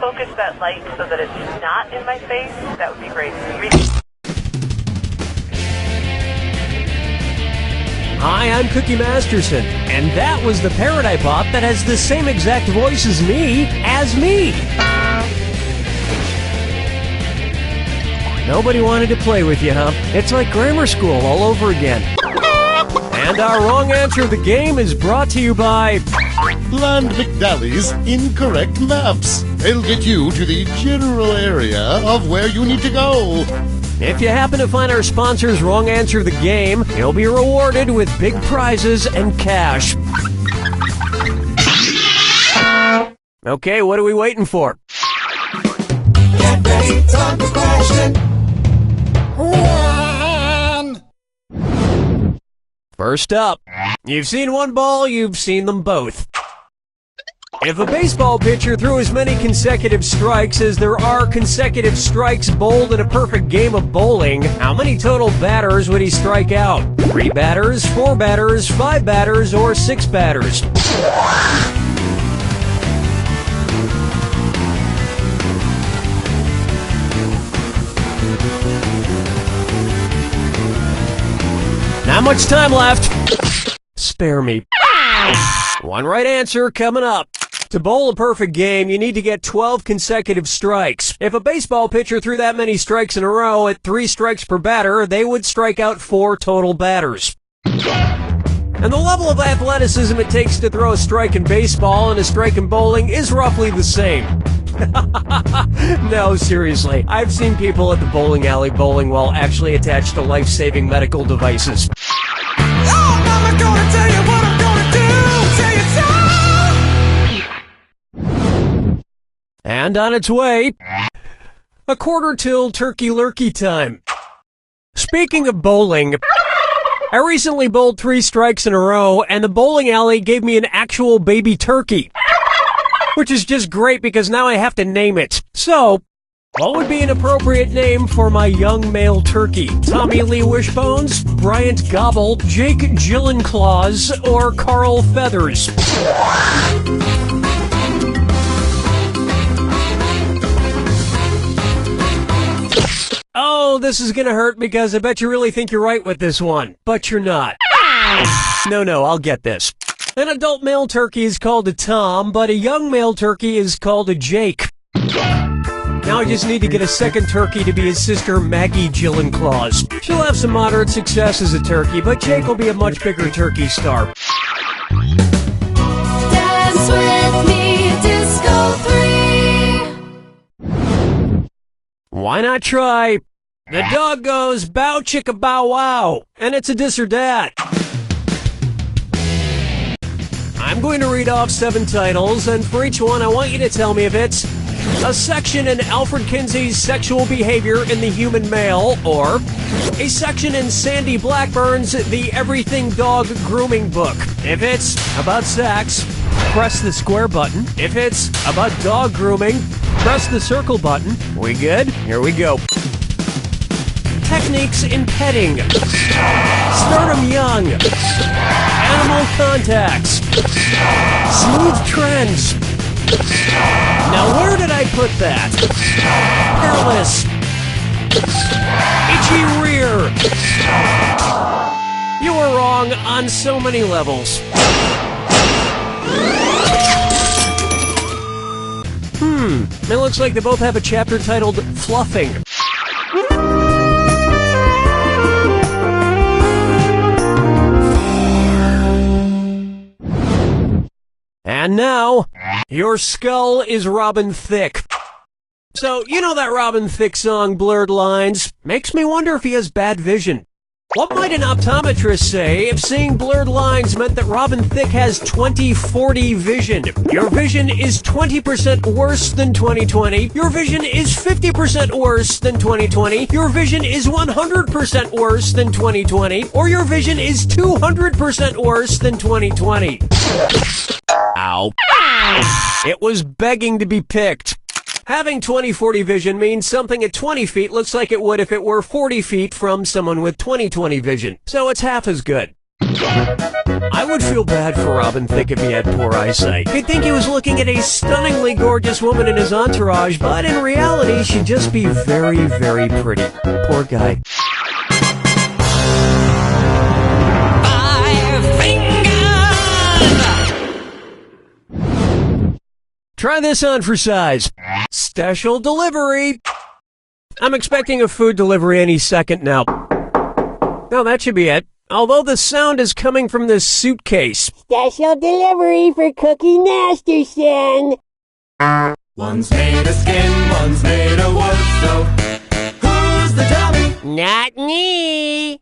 focus that light so that it's not in my face, that would be great. Hi, I'm Cookie Masterson, and that was the parrot I bought that has the same exact voice as me. Nobody wanted to play with you, huh? It's like grammar school all over again. And our wrong answer of the game is brought to you by Bland McDally's Incorrect Maps. They'll get you to the general area of where you need to go. If you happen to find our sponsor's wrong answer of the game, you'll be rewarded with big prizes and cash. Okay, what are we waiting for? Get ready, time for question one. First up, you've seen one ball, you've seen them both. If a baseball pitcher threw as many consecutive strikes as there are consecutive strikes bowled in a perfect game of bowling, how many total batters would he strike out? 3 batters, 4 batters, 5 batters, or 6 batters? Not much time left. Spare me. One right answer coming up. To bowl a perfect game, you need to get 12 consecutive strikes. If a baseball pitcher threw that many strikes in a row at 3 strikes per batter, they would strike out 4 total batters. And the level of athleticism it takes to throw a strike in baseball and a strike in bowling is roughly the same. No, seriously. I've seen people at the bowling alley bowling while actually attached to life-saving medical devices. Oh, Mama, gonna tell you what I'm gonna do. Tell you so. And on its way, a quarter till turkey lurkey time. Speaking of bowling, I recently bowled 3 strikes in a row, and the bowling alley gave me an actual baby turkey. Which is just great because now I have to name it. So, what would be an appropriate name for my young male turkey? Tommy Lee Wishbones, Bryant Gobble, Jake Gyllenclaws, or Carl Feathers? Oh, this is gonna hurt because I bet you really think you're right with this one. But you're not. No, I'll get this. An adult male turkey is called a Tom, but a young male turkey is called a Jake. Now I just need to get a second turkey to be his sister Maggie Gyllenclaws. She'll have some moderate success as a turkey, but Jake will be a much bigger turkey star. Dance with me, Disco 3. Why not try? The dog goes bow chicka bow wow, and it's a dis or dat. I'm going to read off 7 titles, and for each one I want you to tell me if it's a section in Alfred Kinsey's Sexual Behavior in the Human Male, or a section in Sandy Blackburn's The Everything Dog Grooming Book. If it's about sex, press the square button. If it's about dog grooming, press the circle button. We good? Here we go. Techniques in petting. Start 'em young. Animal contacts. Smooth trends. Now where did I put that? Hairless. Itchy rear. You were wrong on so many levels. It looks like they both have a chapter titled Fluffing. And now, your skull is Robin Thicke. So, you know that Robin Thicke song, Blurred Lines? Makes me wonder if he has bad vision. What might an optometrist say if seeing blurred lines meant that Robin Thicke has 20/40 vision? Your vision is 20% worse than 20/20. Your vision is 50% worse than 20/20. Your vision is 100% worse than 20/20. Or your vision is 200% worse than 20/20. Ow. It was begging to be picked. Having 20/40 vision means something at 20 feet looks like it would if it were 40 feet from someone with 20/20 vision. So it's half as good. I would feel bad for Robin Thicke if he had poor eyesight. He'd think he was looking at a stunningly gorgeous woman in his entourage, but in reality, she'd just be very, very pretty. Poor guy. Try this on for size. Special delivery. I'm expecting a food delivery any second now. No, that should be it. Although the sound is coming from this suitcase. Special delivery for Cookie Masterson. One's made of skin, one's made of wood, so who's the dummy? Not me.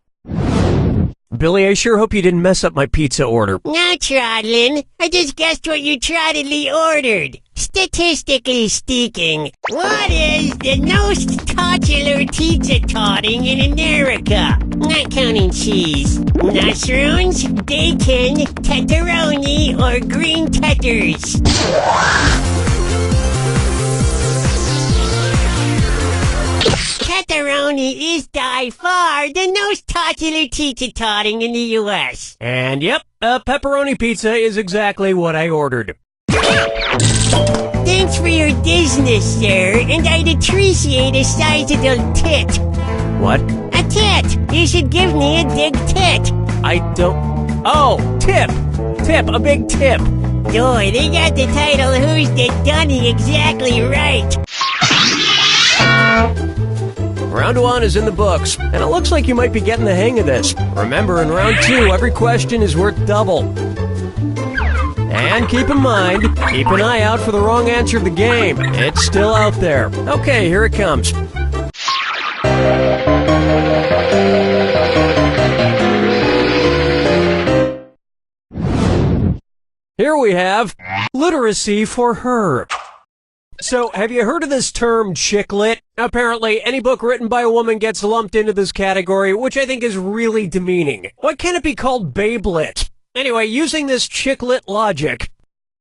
Billy, I sure hope you didn't mess up my pizza order. No, Trottlin. I just guessed what you trottedly ordered. Statistically speaking, what is the most titular pizza topping in America? Not counting cheese. Mushrooms, bacon, pepperoni, or green peppers. Pepperoni is by far the most popular pizza topping in the U.S. And yep, a pepperoni pizza is exactly what I ordered. Thanks for your business, sir, and I'd appreciate a sizable tit. What? A tit! You should give me a big tit. I don't... Oh, tip! Tip, a big tip. Boy, they got the title Who's the Dunny exactly right. Round 1 is in the books, and it looks like you might be getting the hang of this. Remember, in round 2, every question is worth double. And keep in mind, keep an eye out for the wrong answer of the game. It's still out there. Okay, here it comes. Here we have literacy for her. So, have you heard of this term chick lit? Apparently, any book written by a woman gets lumped into this category, which I think is really demeaning. Why can't it be called babe lit? Anyway, using this chick lit logic,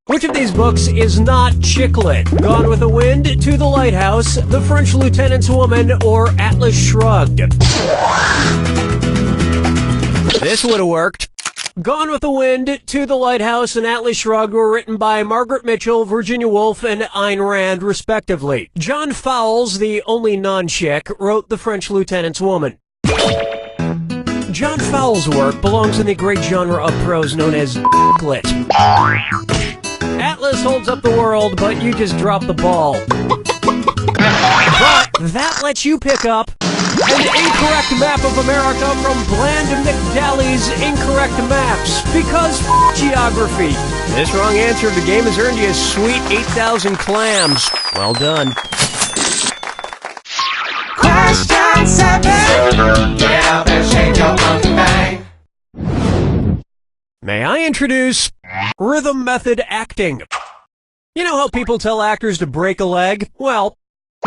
which of these books is not chick lit? Gone with the Wind, To the Lighthouse, The French Lieutenant's Woman, or Atlas Shrugged? This would have worked. Gone with the Wind, To the Lighthouse, and Atlas Shrugged were written by Margaret Mitchell, Virginia Woolf, and Ayn Rand, respectively. John Fowles, the only non-chick, wrote The French Lieutenant's Woman. John Fowles' work belongs in the great genre of prose known as lit. Atlas holds up the world, but you just drop the ball. But that lets you pick up an incorrect map of America from Bland McDally's Incorrect Maps, because geography. This wrong answer of the game has earned you a sweet 8,000 clams. Well done. Question 7. Get out and shake your monkey bang. May I introduce rhythm method acting? You know how people tell actors to break a leg? Well,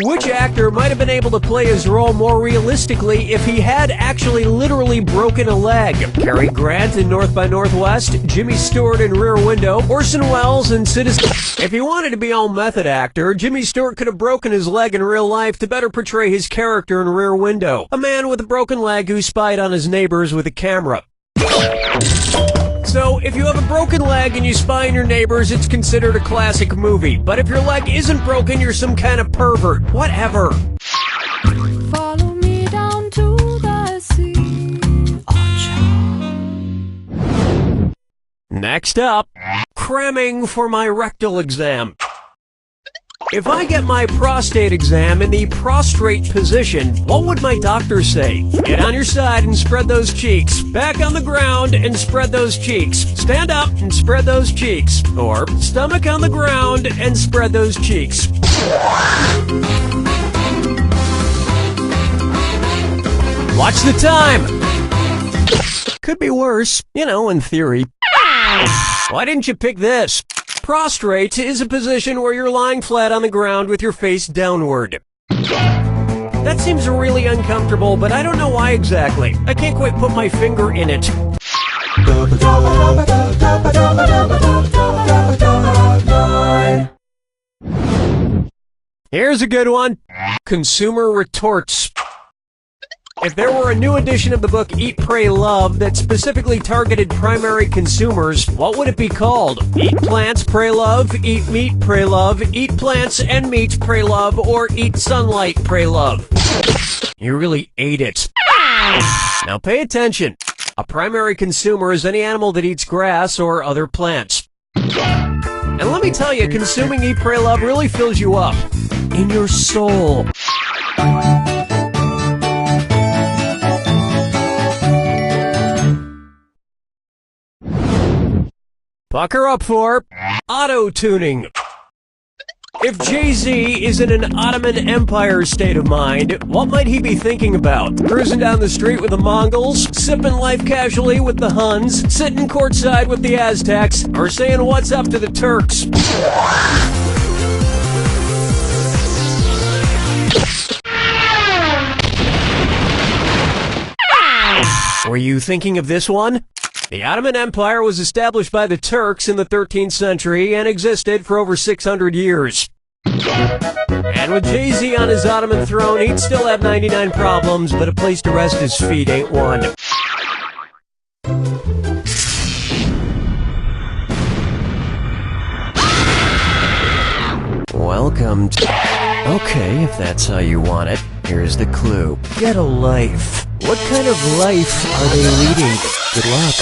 which actor might have been able to play his role more realistically if he had actually literally broken a leg? Cary Grant in North by Northwest, Jimmy Stewart in Rear Window, Orson Welles in Citizen... If he wanted to be all method actor, Jimmy Stewart could have broken his leg in real life to better portray his character in Rear Window, a man with a broken leg who spied on his neighbors with a camera. So, if you have a broken leg and you spy on your neighbors, it's considered a classic movie. But if your leg isn't broken, you're some kind of pervert. Whatever. Follow me down to the sea. Next up, cramming for my rectal exam. If I get my prostate exam in the prostrate position, what would my doctor say? Get on your side and spread those cheeks. Back on the ground and spread those cheeks. Stand up and spread those cheeks. Or stomach on the ground and spread those cheeks. Watch the time. Could be worse, in theory. Why didn't you pick this? Prostrate is a position where you're lying flat on the ground with your face downward. That seems really uncomfortable, but I don't know why exactly. I can't quite put my finger in it. Here's a good one. Consumer retorts. If there were a new edition of the book Eat, Pray, Love that specifically targeted primary consumers, what would it be called? Eat Plants, Pray, Love, Eat Meat, Pray, Love, Eat Plants and Meat, Pray, Love, or Eat Sunlight, Pray, Love? You really ate it. Now pay attention. A primary consumer is any animal that eats grass or other plants. And let me tell you, consuming Eat, Pray, Love really fills you up. In your soul. Pucker up for auto-tuning. If Jay-Z is in an Ottoman Empire state of mind, what might he be thinking about? Cruising down the street with the Mongols, sipping life casually with the Huns, sitting courtside with the Aztecs, or saying what's up to the Turks? Were you thinking of this one? The Ottoman Empire was established by the Turks in the 13th century and existed for over 600 years. And with Jay-Z on his Ottoman throne, he'd still have 99 problems, but a place to rest his feet ain't one. Welcome to... Okay, if that's how you want it, here's the clue. Get a life. What kind of life are they leading? Good luck.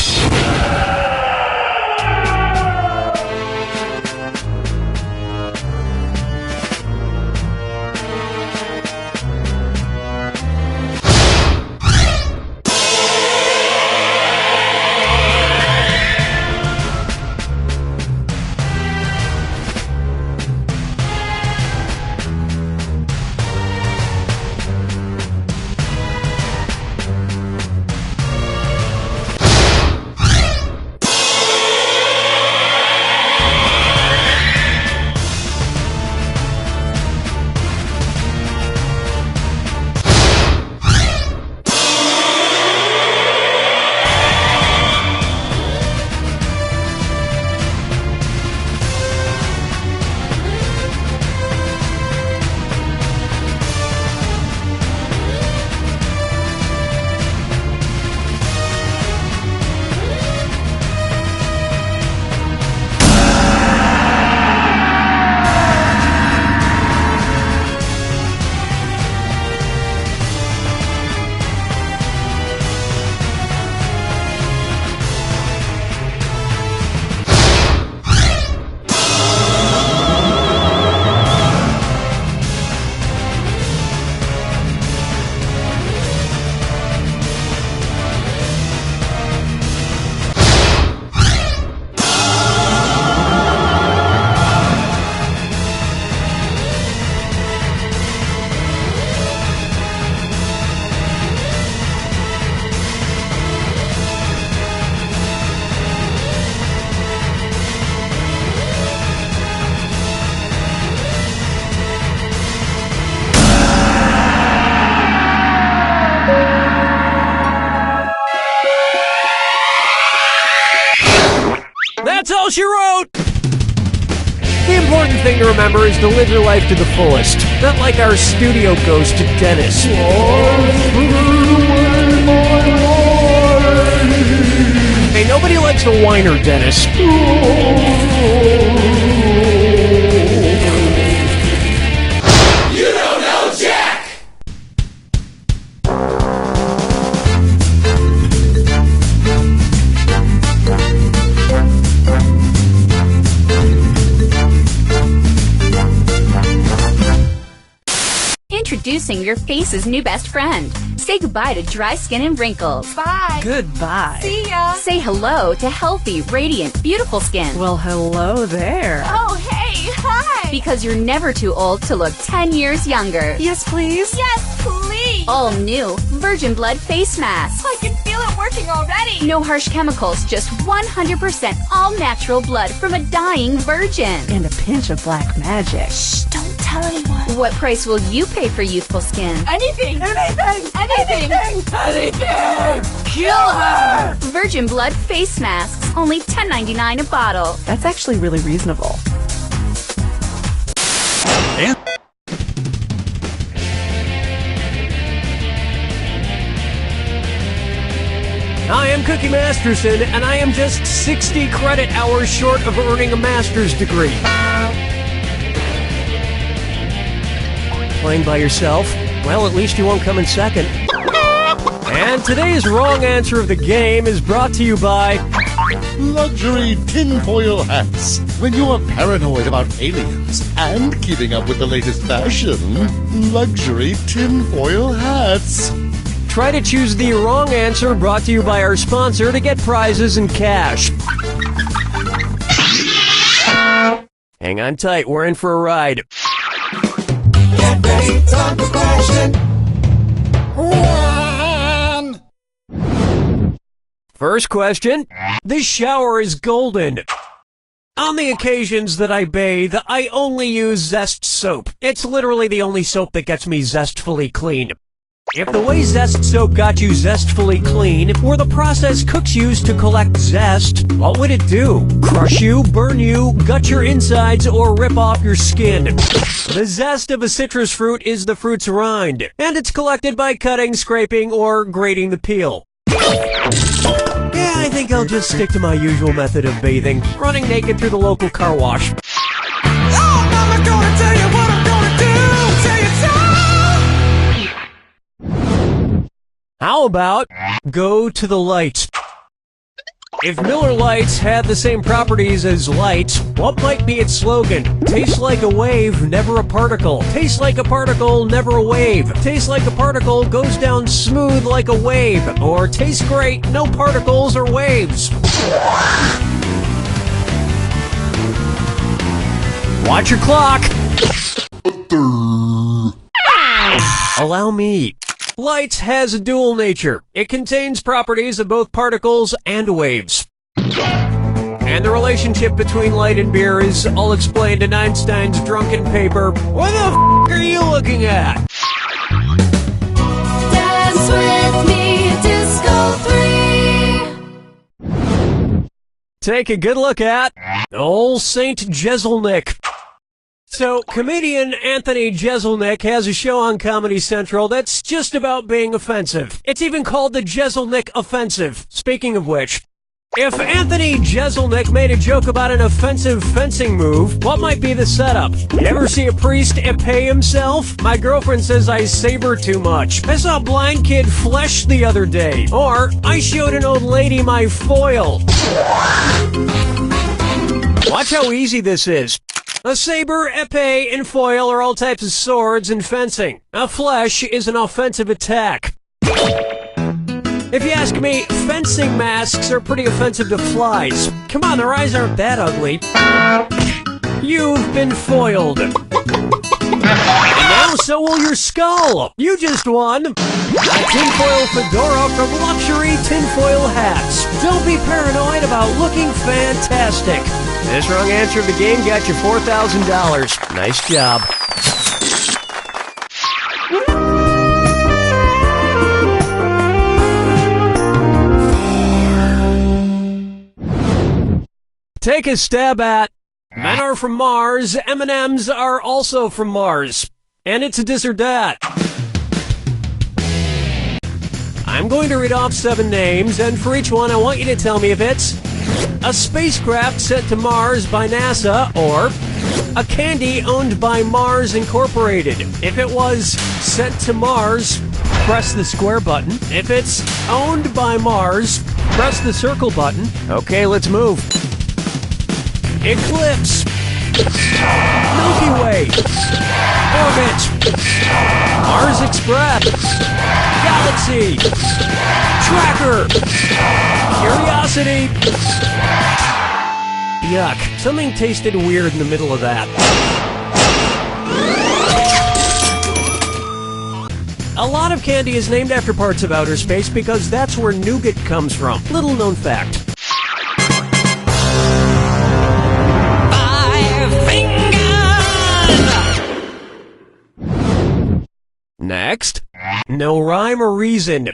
That's all she wrote! The important thing to remember is to live your life to the fullest. Not like our studio ghost, Dennis. Hey, nobody likes the whiner, Dennis. You don't know Jack! Introducing your face's new best friend. Say goodbye to dry skin and wrinkles. Bye. Goodbye. See ya. Say hello to healthy, radiant, beautiful skin. Well, hello there. Oh, hey. Hi. Because you're never too old to look 10 years younger. Yes, please. Yes, please. All new Virgin Blood Face Mask. I can feel it working already. No harsh chemicals, just 100% all natural blood from a dying virgin. And a pinch of black magic. Shh, don't tell anyone. What price will you pay for youthful skin? Anything. Anything. Anything. Anything! Kill her. Virgin Blood Face Masks, only $10.99 a bottle. That's actually really reasonable. Ricky Masterson, and I am just 60 credit hours short of earning a master's degree. Playing by yourself? Well, at least you won't come in second. And today's wrong answer of the game is brought to you by Luxury tinfoil hats. When you're paranoid about aliens and keeping up with the latest fashion, luxury tinfoil hats. Try to choose the wrong answer, brought to you by our sponsor, to get prizes and cash. Hang on tight, we're in for a ride. Get ready, time for question 1. First question. This shower is golden. On the occasions that I bathe, I only use Zest soap. It's literally the only soap that gets me zestfully clean. If the way Zest soap got you zestfully clean were the process cooks use to collect zest, what would it do? Crush you, burn you, gut your insides, or rip off your skin? The zest of a citrus fruit is the fruit's rind, and it's collected by cutting, scraping, or grating the peel. Yeah, I think I'll just stick to my usual method of bathing, running naked through the local car wash. Oh, Mama, gonna tell you what I'm gonna do. Say it's How about go to the lights? If Miller Lights had the same properties as lights, what might be its slogan? Tastes like a wave, never a particle. Tastes like a particle, never a wave. Tastes like a particle, goes down smooth like a wave. Or tastes great, no particles or waves. Watch your clock. Allow me. Light has a dual nature. It contains properties of both particles and waves. And the relationship between light and beer is all explained in Einstein's drunken paper. What the f*** are you looking at? Dance with me, Disco 3. Take a good look at old Saint Jeselnik. So, comedian Anthony Jeselnik has a show on Comedy Central that's just about being offensive. It's even called the Jeselnik Offensive. Speaking of which, if Anthony Jeselnik made a joke about an offensive fencing move, what might be the setup? You ever see a priest epee himself? My girlfriend says I saber too much. I saw a blind kid flesh the other day. Or, I showed an old lady my foil. Watch how easy this is. A saber, epee, and foil are all types of swords in fencing. A flesh is an offensive attack. If you ask me, fencing masks are pretty offensive to flies. Come on, their eyes aren't that ugly. You've been foiled. And now so will your skull. You just won a tinfoil fedora from Luxury Tinfoil Hats. Don't be paranoid about looking fantastic. This wrong answer of the game got you $4,000. Nice job. Take a stab at men are from Mars, M&Ms are also from Mars. And it's a this or that. I'm going to read off 7 names, and for each one I want you to tell me if it's a spacecraft sent to Mars by NASA, or a candy owned by Mars Incorporated. If it was sent to Mars, press the square button. If it's owned by Mars, press the circle button. Okay, let's move. Eclipse. Milky Way. Orbit. Mars Express. Galaxy. Tracker. Curiosity. Yuck. Something tasted weird in the middle of that. A lot of candy is named after parts of outer space because that's where nougat comes from. Little known fact. 5 fingers! Next. No rhyme or reason.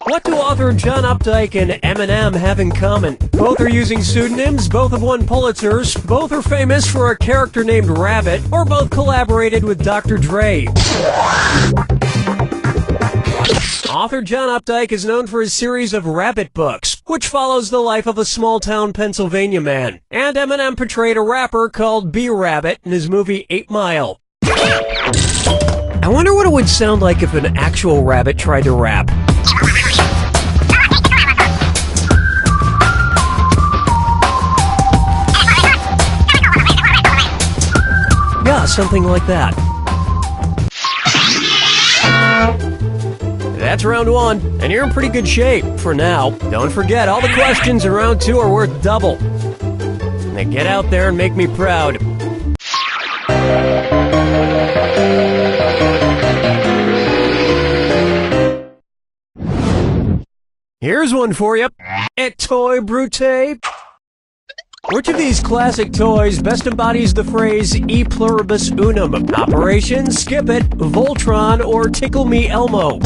What do author John Updike and Eminem have in common? Both are using pseudonyms, both have won Pulitzers, both are famous for a character named Rabbit, or both collaborated with Dr. Dre. Author John Updike is known for his series of Rabbit books, which follows the life of a small-town Pennsylvania man. And Eminem portrayed a rapper called B-Rabbit in his movie 8 Mile. I wonder what it would sound like if an actual rabbit tried to rap. Yeah, something like that. That's round one, and you're in pretty good shape for now. Don't forget, all the questions in round two are worth double. Now get out there and make me proud. Here's one for you. Et Toy Brute. Which of these classic toys best embodies the phrase E pluribus unum? Operation Skip It, Voltron, or Tickle Me Elmo?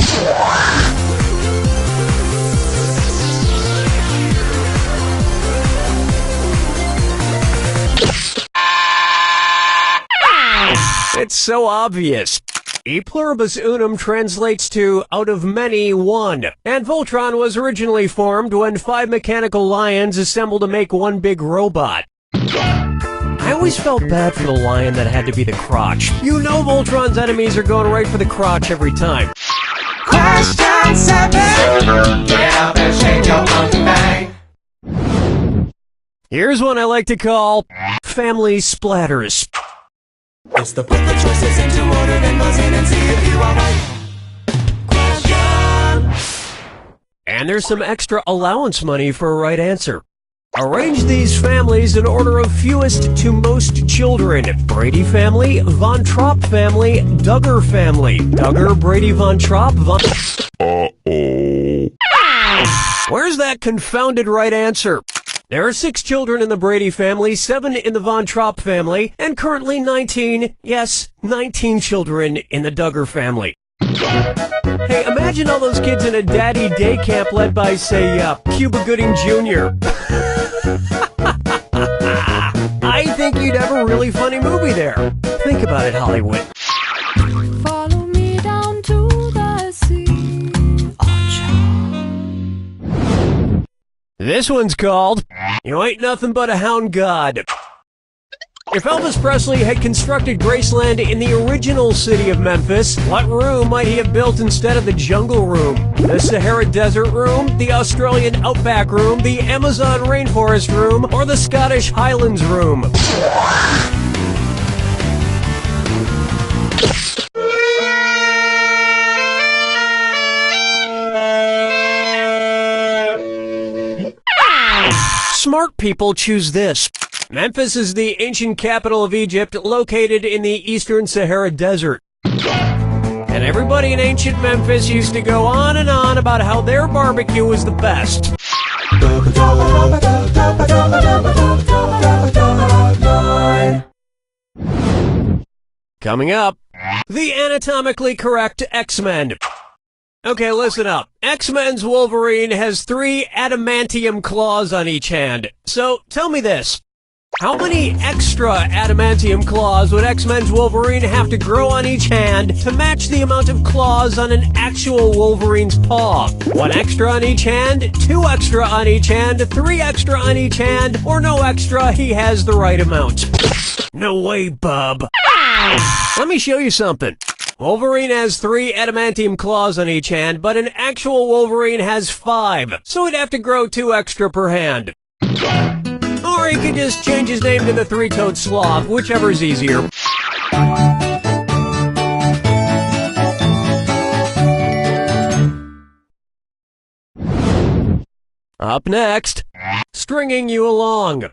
It's so obvious. E pluribus unum translates to out of many, one. And Voltron was originally formed when 5 mechanical lions assembled to make one big robot. I always felt bad for the lion that had to be the crotch. You know Voltron's enemies are going right for the crotch every time. Question 7. Get up and shake your monkey bang. Here's one I like to call Family Splatters. It's the put the choices into order, then buzz in and see if you are right. Question. And there's some extra allowance money for a right answer. Arrange these families in order of fewest to most children. Brady family, Von Trapp family, Duggar family. Duggar, Brady, Von Trapp, Von... Where's that confounded right answer? There are 6 children in the Brady family, 7 in the Von Trapp family, and currently 19 children in the Duggar family. Hey, imagine all those kids in a daddy day camp led by, say, Cuba Gooding Jr. I think you'd have a really funny movie there. Think about it, Hollywood. Follow me down to the sea. This one's called You Ain't Nothing But a Hound God. If Elvis Presley had constructed Graceland in the original city of Memphis, what room might he have built instead of the Jungle Room? The Sahara Desert Room, the Australian Outback Room, the Amazon Rainforest Room, or the Scottish Highlands Room? Smart people choose this. Memphis is the ancient capital of Egypt, located in the eastern Sahara Desert. And everybody in ancient Memphis used to go on and on about how their barbecue was the best. Coming up, the anatomically correct X-Men. Okay, listen up. X-Men's Wolverine has 3 adamantium claws on each hand. So, tell me this. How many extra adamantium claws would X-Men's Wolverine have to grow on each hand to match the amount of claws on an actual Wolverine's paw? 1 extra on each hand, 2 extra on each hand, 3 extra on each hand, or no extra, he has the right amount. No way, bub. Let me show you something. Wolverine has 3 adamantium claws on each hand, but an actual Wolverine has 5, so he'd have to grow 2 extra per hand. Or he could just change his name to the 3-toed sloth, whichever's easier. Up next, stringing you along.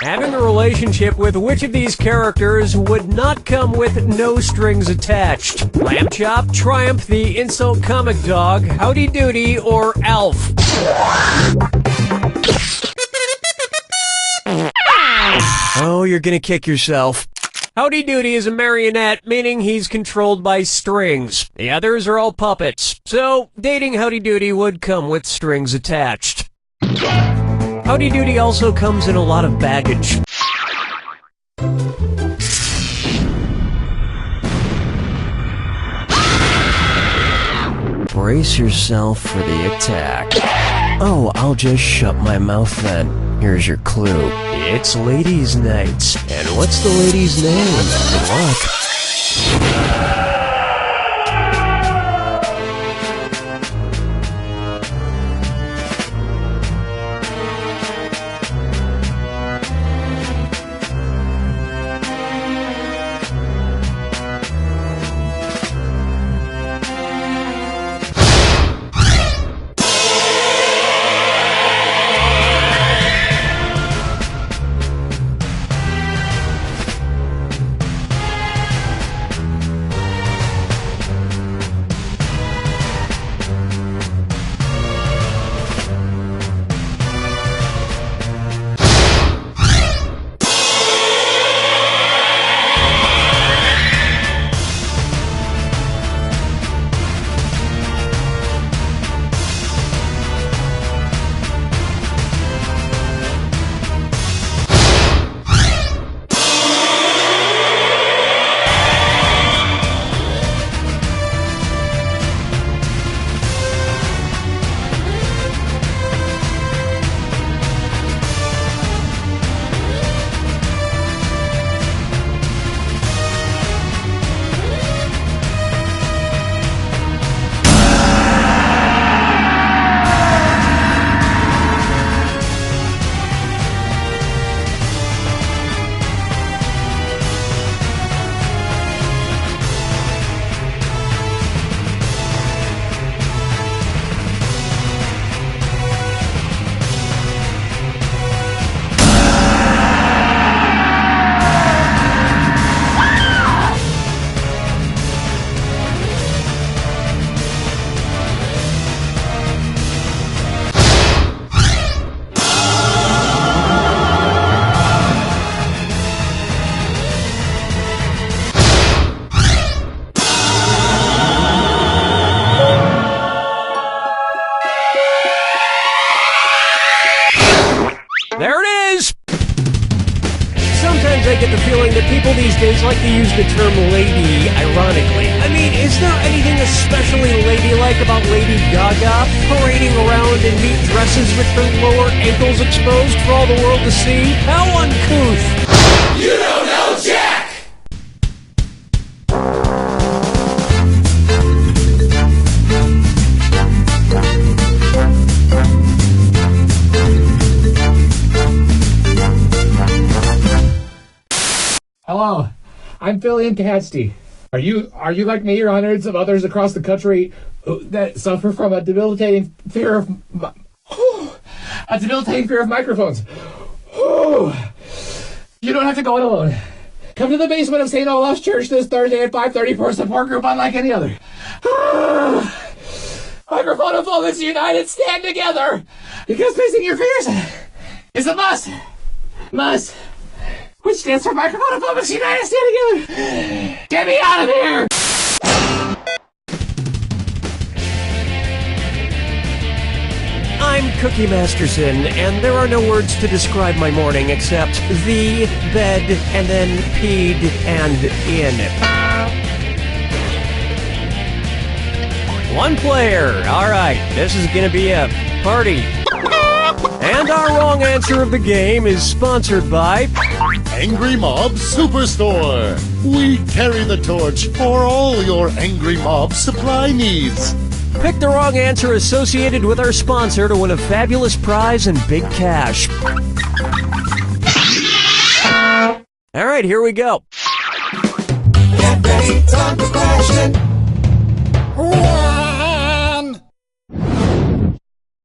Having a relationship with which of these characters would not come with no strings attached? Lamb Chop, Triumph, the Insult Comic Dog, Howdy Doody, or Alf? Oh, you're gonna kick yourself. Howdy Doody is a marionette, meaning he's controlled by strings. The others are all puppets. So, dating Howdy Doody would come with strings attached. Howdy Doody also comes in a lot of baggage. brace yourself for the attack. Oh, I'll just shut my mouth then. Here's your clue. It's Ladies' Night. And what's the lady's name? Good luck. There it is! Sometimes I get the feeling that people these days like to use the term lady ironically. I mean, is there anything especially ladylike about Lady Gaga parading around in neat dresses with her lower ankles exposed for all the world to see? How uncouth! You don't know Jack! Hello, I'm Philly and Catsty. Are you like me or hundreds of others across the country that suffer from a debilitating fear of microphones? You don't have to go it alone. Come to the basement of St. Olaf's Church this Thursday at 5:30 for a support group unlike any other. Microphone-ophobics united, stand together, because facing your fears is a must. Must. Which stands for Microphone-ophobics united, stand together. Get me out of here! I'm Cookie Masterson, and there are no words to describe my morning except the, bed, and then peed and in. One player. All right, this is gonna be a party. And our wrong answer of the game is sponsored by Angry Mob Superstore. We carry the torch for all your Angry Mob supply needs. Pick the wrong answer associated with our sponsor to win a fabulous prize and big cash. All right, here we go. Get ready, time for question.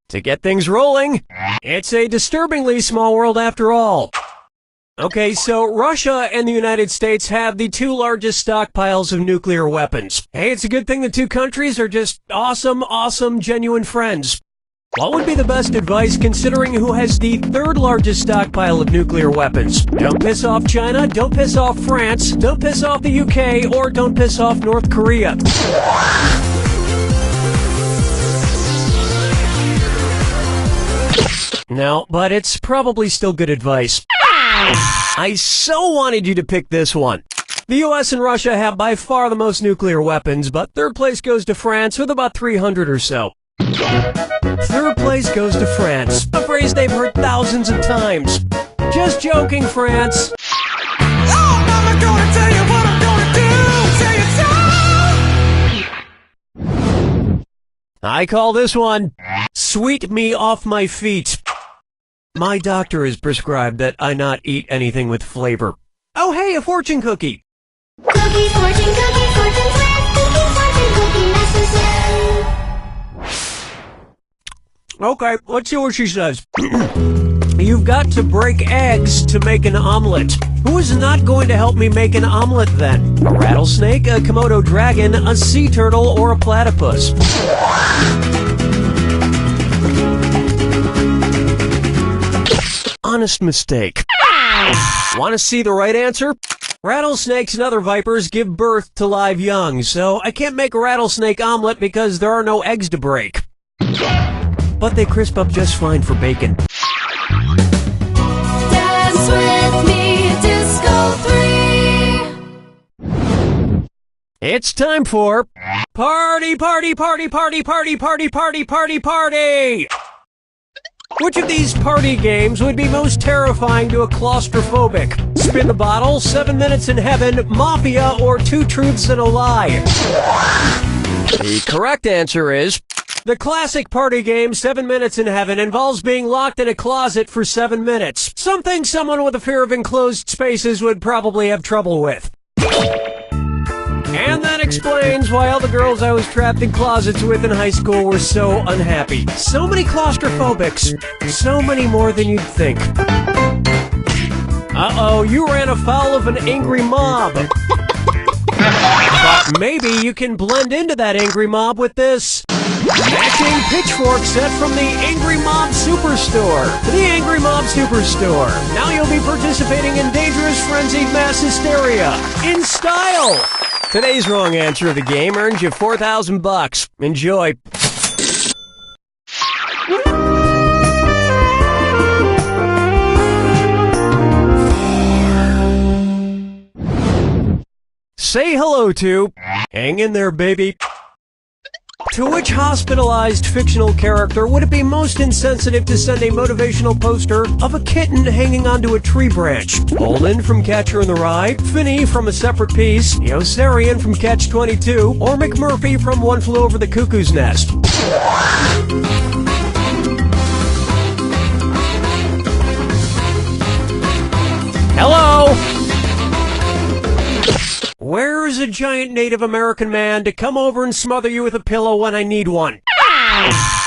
To get things rolling, it's a disturbingly small world after all. Okay, so Russia and the United States have the two largest stockpiles of nuclear weapons. Hey, it's a good thing the two countries are just awesome, genuine friends. What would be the best advice considering who has the third largest stockpile of nuclear weapons? Don't piss off China, don't piss off France, don't piss off the UK, or don't piss off North Korea. No, but it's probably still good advice. I so wanted you to pick this one. The US and Russia have by far the most nuclear weapons, but third place goes to France with about 300 or so. Third place goes to France, a phrase they've heard thousands of times. Just joking, France. Oh, Mama, gonna tell you what I'm gonna do. Say it so. I call this one, Sweet Me Off My Feet. My doctor has prescribed that I not eat anything with flavor. Oh hey, a fortune cookie. Cookie, fortune flash, cookie, necessary. Okay, let's see what she says. You've got to break eggs to make an omelet. Who is not going to help me make an omelet then? A rattlesnake, a Komodo dragon, a sea turtle, or a platypus? Honest mistake. Want to see the right answer? Rattlesnakes and other vipers give birth to live young, so I can't make a rattlesnake omelet because there are no eggs to break. But they crisp up just fine for bacon. Dance with me, Disco 3. It's time for party, party, party, party, party, party, party, party, party! Which of these party games would be most terrifying to a claustrophobic? Spin the bottle, 7 Minutes in Heaven, Mafia, or Two Truths and a Lie? The correct answer is, the classic party game 7 Minutes in Heaven involves being locked in a closet for 7 minutes. Something someone with a fear of enclosed spaces would probably have trouble with. And that explains why all the girls I was trapped in closets with in high school were so unhappy. So many claustrophobics. So many more than you'd think. Uh-oh, you ran afoul of an angry mob. But maybe you can blend into that angry mob with this matching pitchfork set from the Angry Mob Superstore. The Angry Mob Superstore. Now you'll be participating in dangerous frenzied mass hysteria. In style. Today's wrong answer of the game earns you $4,000. Enjoy. Say hello to, hang in there, baby. To which hospitalized fictional character would it be most insensitive to send a motivational poster of a kitten hanging onto a tree branch? Holden from Catcher in the Rye, Finney from A Separate Piece, Yossarian from Catch-22, or McMurphy from One Flew Over the Cuckoo's Nest? Hello? Where's a giant Native American man to come over and smother you with a pillow when I need one?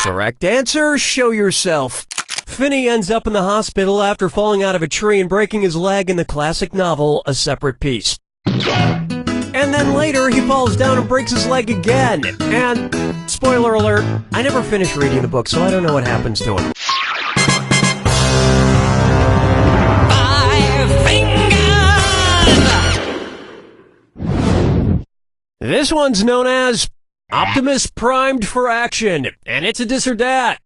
Correct answer, show yourself. Finney ends up in the hospital after falling out of a tree and breaking his leg in the classic novel, A Separate Piece. And then later, he falls down and breaks his leg again. And, spoiler alert, I never finished reading the book, so I don't know what happens to him. This one's known as Optimus Primed for Action, and it's a dis or dat.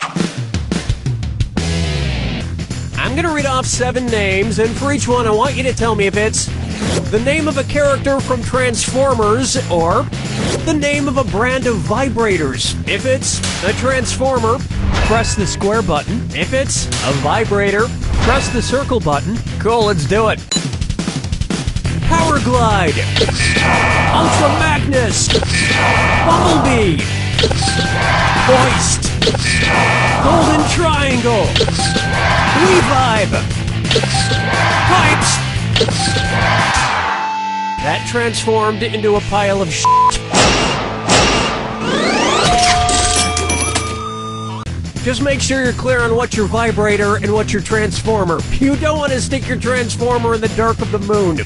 I'm gonna read off 7 names, and for each one I want you to tell me if it's the name of a character from Transformers or the name of a brand of vibrators. If it's a Transformer, press the square button. If it's a vibrator, press the circle button. Cool, let's do it. Power Glide, Ultra Magnus, Bumblebee, Hoist, Golden Triangle, Revibe, Pipes. That transformed into a pile of shit. Just make sure you're clear on what's your vibrator and what's your transformer. You don't want to stick your transformer in the dark of the moon.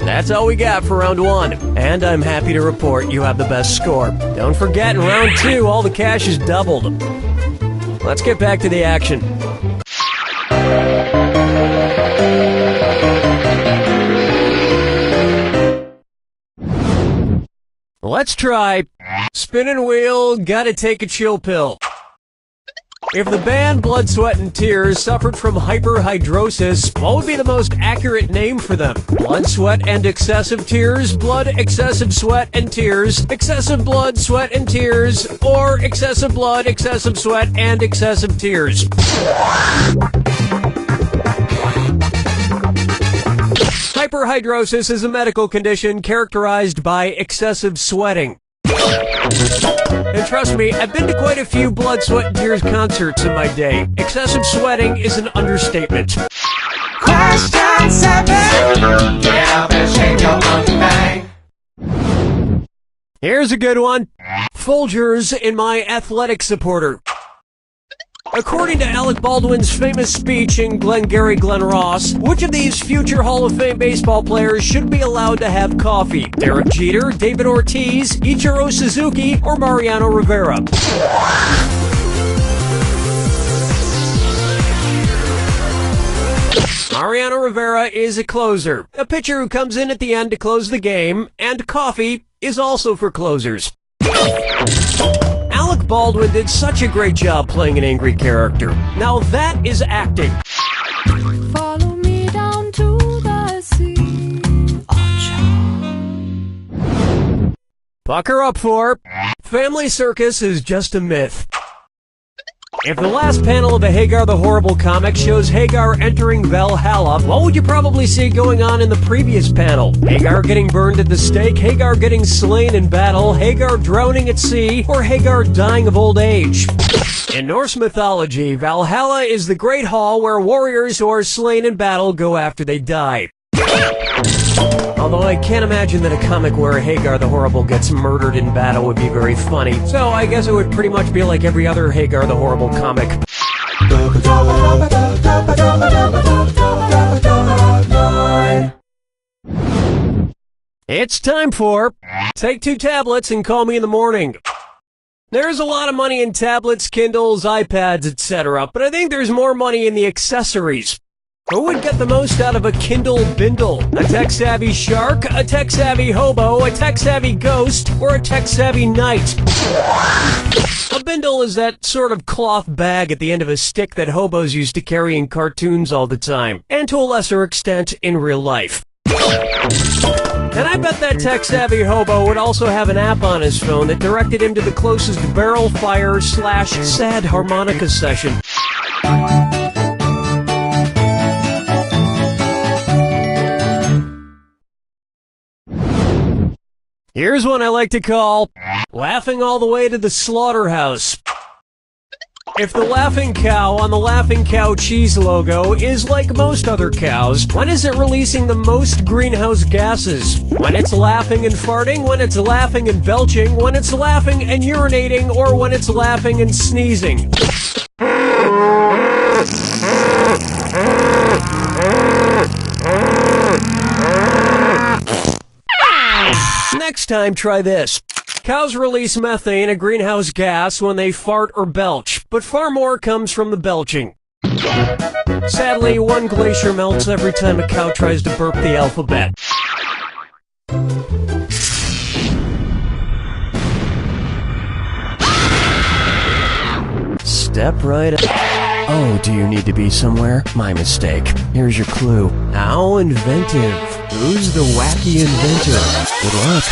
That's all we got for round 1, and I'm happy to report you have the best score. Don't forget, in round 2, all the cash is doubled. Let's get back to the action. Let's try Spinning Wheel, Gotta Take a Chill Pill. If the band Blood, Sweat, and Tears suffered from hyperhidrosis, what would be the most accurate name for them? Blood, sweat, and excessive tears, blood, excessive sweat, and tears, excessive blood, sweat, and tears, or excessive blood, excessive sweat, and excessive tears. Hyperhidrosis is a medical condition characterized by excessive sweating. And trust me, I've been to quite a few Blood, Sweat, and Tears concerts in my day. Excessive sweating is an understatement. Question 7. Get up and shake your monkey bang. Here's a good one. Folgers in my athletic supporter. According to Alec Baldwin's famous speech in Glengarry Glen Ross, which of these future Hall of Fame baseball players should be allowed to have coffee? Derek Jeter, David Ortiz, Ichiro Suzuki, or Mariano Rivera? Mariano Rivera is a closer, a pitcher who comes in at the end to close the game, and coffee is also for closers. Alec Baldwin did such a great job playing an angry character. Now that is acting. Follow me down to the sea. Pucker up for Family Circus is just a myth. If the last panel of a Hagar the Horrible comic shows Hagar entering Valhalla, what would you probably see going on in the previous panel? Hagar getting burned at the stake, Hagar getting slain in battle, Hagar drowning at sea, or Hagar dying of old age? In Norse mythology, Valhalla is the great hall where warriors who are slain in battle go after they die. Although I can't imagine that a comic where Hagar the Horrible gets murdered in battle would be very funny, so I guess it would pretty much be like every other Hagar the Horrible comic. It's time for Take 2 tablets and call me in the morning. There's a lot of money in tablets, Kindles, iPads, etc., but I think there's more money in the accessories. Who would get the most out of a Kindle Bindle? A tech-savvy shark, a tech-savvy hobo, a tech-savvy ghost, or a tech-savvy knight? A bindle is that sort of cloth bag at the end of a stick that hobos used to carry in cartoons all the time, and to a lesser extent in real life. And I bet that tech-savvy hobo would also have an app on his phone that directed him to the closest barrel fire / sad harmonica session. Here's one I like to call Laughing All the Way to the Slaughterhouse. If the laughing cow on the Laughing Cow cheese logo is like most other cows, when is it releasing the most greenhouse gases? When it's laughing and farting, when it's laughing and belching, when it's laughing and urinating, or when it's laughing and sneezing? Next time, try this. Cows release methane, a greenhouse gas, when they fart or belch, but far more comes from the belching. Sadly, one glacier melts every time a cow tries to burp the alphabet. Step right up. Oh, do you need to be somewhere? My mistake. Here's your clue. How inventive. Who's the wacky inventor? Good luck.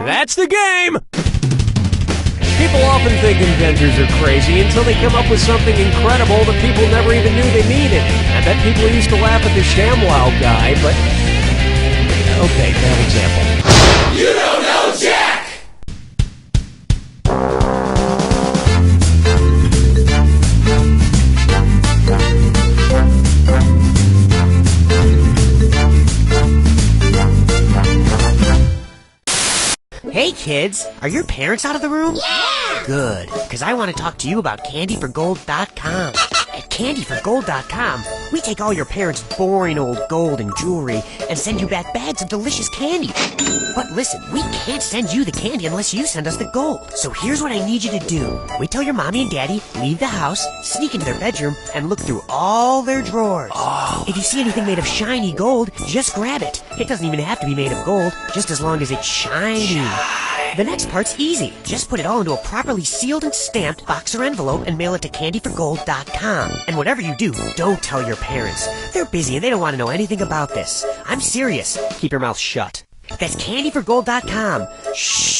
That's the game! People often think inventors are crazy until they come up with something incredible that people never even knew they needed. I bet people used to laugh at the ShamWow guy, but... Okay, bad example. You don't know Jack! Hey kids, are your parents out of the room? Yeah! Good, because I want to talk to you about CandyForGold.com. At CandyForGold.com, we take all your parents' boring old gold and jewelry and send you back bags of delicious candy. But listen, we can't send you the candy unless you send us the gold. So here's what I need you to do. Wait till your mommy and daddy leave the house, sneak into their bedroom, and look through all their drawers. If you see anything made of shiny gold, just grab it. It doesn't even have to be made of gold, just as long as it's shiny. The next part's easy. Just put it all into a properly sealed and stamped box or envelope and mail it to CandyForGold.com. And whatever you do, don't tell your parents. They're busy and they don't want to know anything about this. I'm serious. Keep your mouth shut. That's CandyForGold.com. Shh.